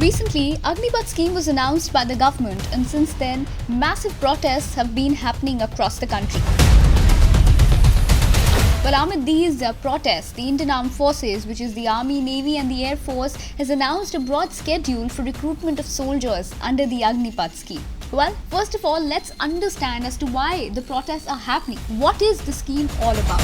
Recently, Agnipath scheme was announced by the government, and since then, massive protests have been happening across the country. Well, amid these protests, the Indian Armed Forces, which is the Army, Navy and the Air Force, has announced a broad schedule for recruitment of soldiers under the Agnipath scheme. Well, first of all, let's understand as to why the protests are happening. What is the scheme all about?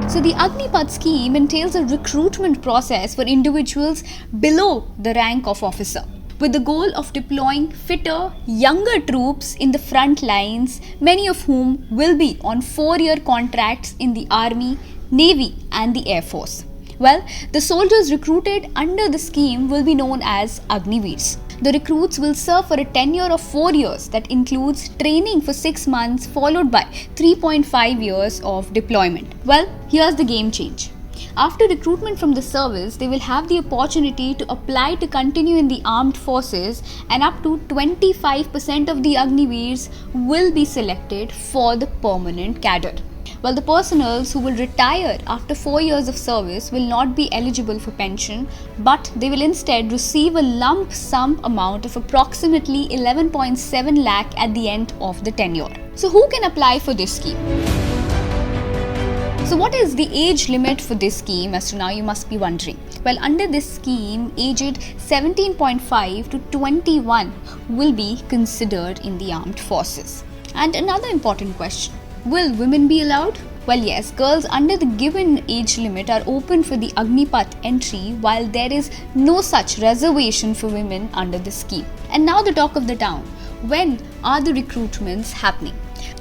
So the Agnipath scheme entails a recruitment process for individuals below the rank of officer, with the goal of deploying fitter, younger troops in the front lines, many of whom will be on 4-year contracts in the Army, Navy and the Air Force. Well, the soldiers recruited under the scheme will be known as Agniveers. The recruits will serve for a tenure of 4 years that includes training for 6 months followed by 3.5 years of deployment. Well, here's the game change. After recruitment from the service, they will have the opportunity to apply to continue in the armed forces, and up to 25% of the Agniveers will be selected for the permanent cadre. Well, the personnel who will retire after 4 years of service will not be eligible for pension, but they will instead receive a lump sum amount of approximately 11.7 lakh at the end of the tenure. So who can apply for this scheme? So what is the age limit for this scheme, as to now you must be wondering? Well, under this scheme, aged 17.5 to 21 will be considered in the armed forces. And another important question, will women be allowed? Well, yes, girls under the given age limit are open for the Agnipath entry, while there is no such reservation for women under the scheme. And now the talk of the town. When are the recruitments happening?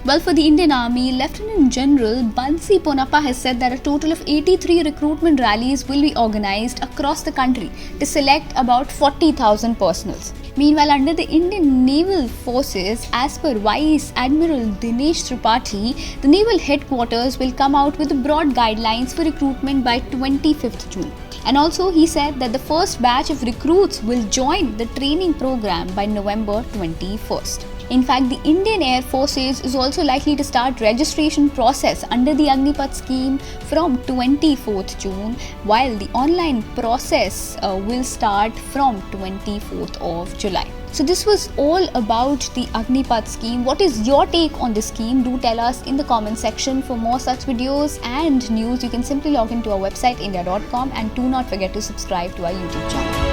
Well, for the Indian Army, Lieutenant General Bansi Ponappa has said that a total of 83 recruitment rallies will be organized across the country to select about 40,000 personals. Meanwhile, under the Indian Naval Forces, as per Vice Admiral Dinesh Tripathi, the Naval Headquarters will come out with broad guidelines for recruitment by 25th June. And also, he said that the first batch of recruits will join the training program by November 21st. In fact, the Indian Air Forces is also likely to start registration process under the Agnipath scheme from 24th June, while the online process will start from 24th of July. So this was all about the Agnipath scheme. What is your take on this scheme? Do tell us in the comment section. For more such videos and news, you can simply log into our website India.com, and do not forget to subscribe to our YouTube channel.